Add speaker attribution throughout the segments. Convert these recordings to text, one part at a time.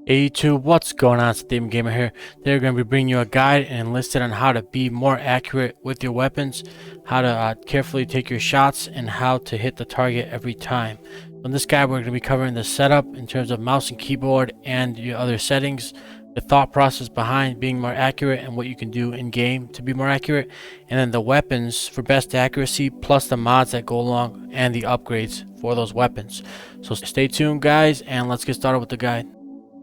Speaker 1: Hey YouTube, what's going on? It's Demon Gamer here. Today we're going to be bringing you a guide and Enlisted on how to be more accurate with your weapons, how to carefully take your shots, and how to hit the target every time. In this guide, we're going to be covering the setup in terms of mouse and keyboard and your other settings, the thought process behind being more accurate and what you can do in game to be more accurate, and then the weapons for best accuracy, plus the mods that go along and the upgrades for those weapons. So stay tuned, guys, and let's get started with the guide.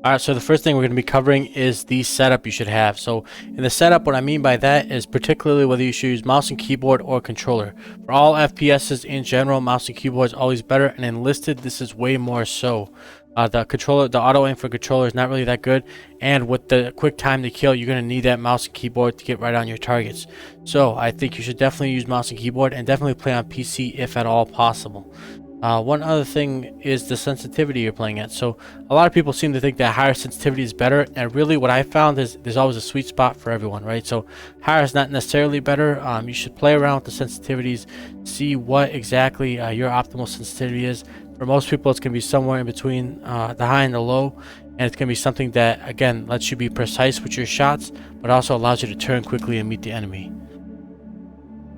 Speaker 1: Alright, so the first thing we're going to be covering is the setup you should have. So in the setup, what I mean by that is particularly whether you should use mouse and keyboard or controller. For all FPSs in general, mouse and keyboard is always better, and Enlisted, this is way more so. The controller, the auto aim for controller is not really that good, and with the quick time to kill, you're going to need that mouse and keyboard to get right on your targets. So I think you should definitely use mouse and keyboard, and definitely play on PC if at all possible. One other thing is the sensitivity you're playing at. So a lot of people seem to think that higher sensitivity is better, and really what I found is there's always a sweet spot for everyone, right? So higher is not necessarily better. You should play around with the sensitivities, see what exactly your optimal sensitivity is. For most people, it's going to be somewhere in between the high and the low, and it's going to be something that, again, lets you be precise with your shots, but also allows you to turn quickly and meet the enemy.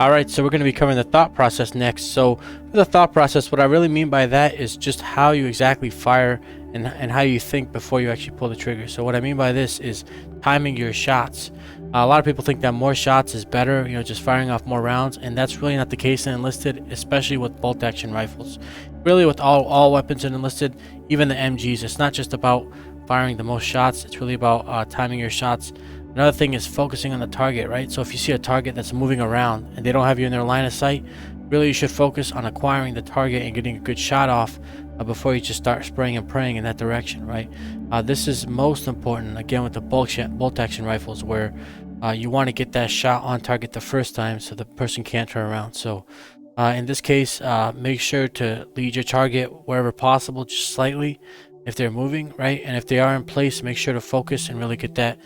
Speaker 1: Alright, so we're going to be covering the thought process next. So for the thought process, what I really mean by that is just how you exactly fire and how you think before you actually pull the trigger. So what I mean by this is timing your shots. A lot of people think that more shots is better, just firing off more rounds, and that's really not the case in Enlisted, especially with bolt action rifles. Really with all weapons in Enlisted, even the MGs, it's not just about firing the most shots, it's really about timing your shots. Another thing is focusing on the target, right? So if you see a target that's moving around and they don't have you in their line of sight, really you should focus on acquiring the target and getting a good shot off before you just start spraying and praying in that direction, right? This is most important, again, with the bolt action rifles, where you want to get that shot on target the first time so the person can't turn around. So in this case, make sure to lead your target wherever possible, just slightly, if they're moving, right? And if they are in place, make sure to focus and really get that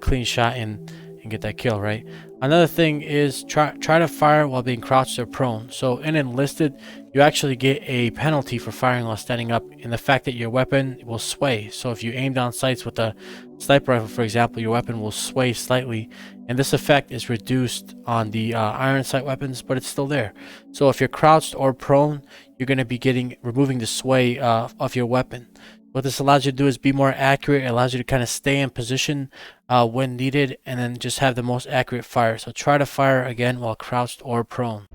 Speaker 1: clean shot and get that kill, right? Another thing is try to fire while being crouched or prone. So in Enlisted, you actually get a penalty for firing while standing up in the fact that your weapon will sway. So if you aim down sights with a sniper rifle, for example, your weapon will sway slightly, and this effect is reduced on the iron sight weapons, but it's still there. So if you're crouched or prone, you're going to be removing the sway of your weapon. What this allows you to do is be more accurate. It allows you to kind of stay in position when needed, and then just have the most accurate fire. So try to fire again while crouched or prone.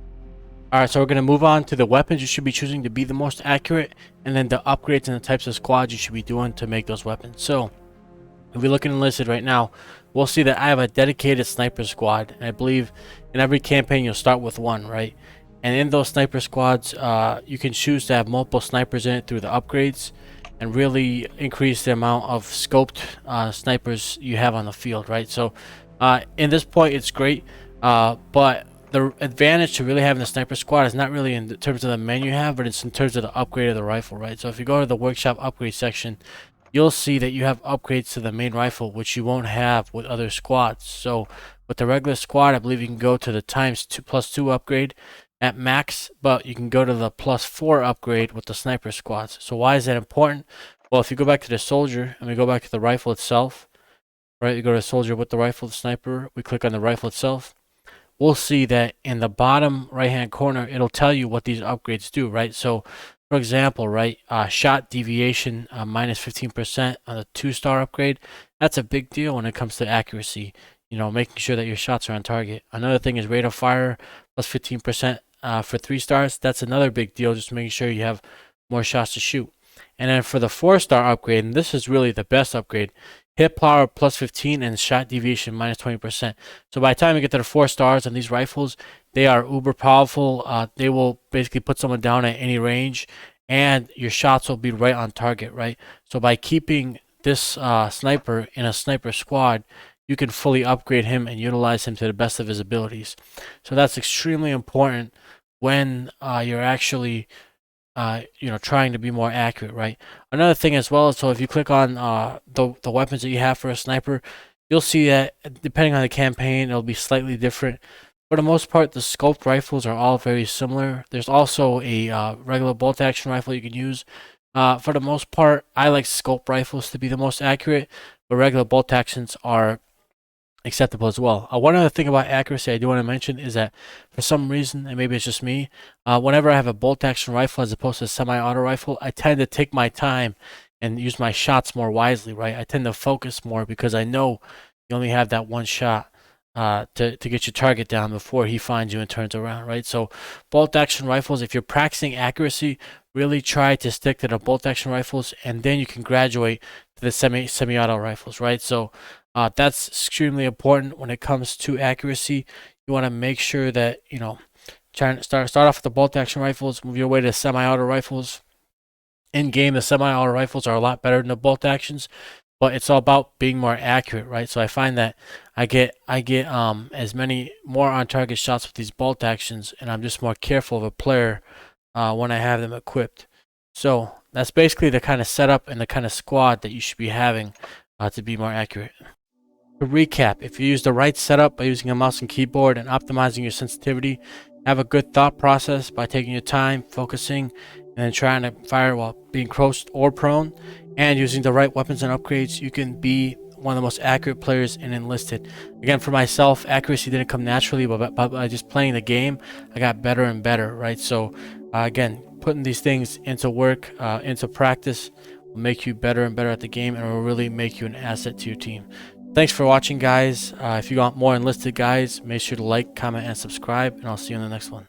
Speaker 1: Alright, so we're going to move on to the weapons you should be choosing to be the most accurate, and then the upgrades and the types of squads you should be doing to make those weapons. So if we look at Enlisted right now, we'll see that I have a dedicated sniper squad, and I believe in every campaign you'll start with one, right? And in those sniper squads, you can choose to have multiple snipers in it through the upgrades, and really increase the amount of scoped snipers you have on the field, right? So in this point, it's great, but the advantage to really having the sniper squad is not really in terms of the menu you have, but it's in terms of the upgrade of the rifle, right? So if you go to the workshop upgrade section, you'll see that you have upgrades to the main rifle, which you won't have with other squads. So with the regular squad, I believe you can go to the ×2 upgrade at max, but you can go to the +4 upgrade with the sniper squads. So why is that important? Well, if you go back to the soldier and we go back to the rifle itself, right? You go to soldier with the rifle, the sniper, we click on the rifle itself, we'll see that in the bottom right hand corner it'll tell you what these upgrades do, right? So for example, right, shot deviation -15% on the 2-star upgrade. That's a big deal when it comes to accuracy, making sure that your shots are on target. Another thing is rate of fire +15% for 3 stars. That's another big deal, just making sure you have more shots to shoot. And then for the 4-star upgrade, and this is really the best upgrade, hit power +15 and shot deviation -20%. So by the time you get to the 4 stars on these rifles, they are uber powerful. They will basically put someone down at any range, and your shots will be right on target, right? So by keeping this sniper in a sniper squad, you can fully upgrade him and utilize him to the best of his abilities. So that's extremely important when you're actually trying to be more accurate, right? Another thing as well, so if you click on the weapons that you have for a sniper, you'll see that depending on the campaign, it'll be slightly different. For the most part, the scoped rifles are all very similar. There's also a regular bolt action rifle you can use, For the most part, I like scope rifles to be the most accurate, but regular bolt actions are acceptable as well. One other thing about accuracy I do want to mention is that for some reason, and maybe it's just me, whenever I have a bolt action rifle as opposed to a semi-auto rifle, I tend to take my time and use my shots more wisely, right? I tend to focus more because I know you only have that one shot to get your target down before he finds you and turns around, right? So bolt action rifles, if you're practicing accuracy, really try to stick to the bolt action rifles, and then you can graduate to the semi-auto rifles, right? So that's extremely important when it comes to accuracy. You want to make sure that try and start off with the bolt action rifles, move your way to semi-auto rifles. In game, the semi-auto rifles are a lot better than the bolt actions, but it's all about being more accurate, right? So I find that I get as many more on target shots with these bolt actions, and I'm just more careful of a player when I have them equipped. So that's basically the kind of setup and the kind of squad that you should be having to be more accurate. To recap, if you use the right setup by using a mouse and keyboard and optimizing your sensitivity, have a good thought process by taking your time, focusing, and then trying to fire while being crouched or prone, and using the right weapons and upgrades, you can be one of the most accurate players in Enlisted. Again, for myself, accuracy didn't come naturally, but by just playing the game, I got better and better, right? So, again, putting these things into work, into practice, will make you better and better at the game, and will really make you an asset to your team. Thanks for watching, guys. If you want more Enlisted guys, make sure to like, comment, and subscribe, and I'll see you in the next one.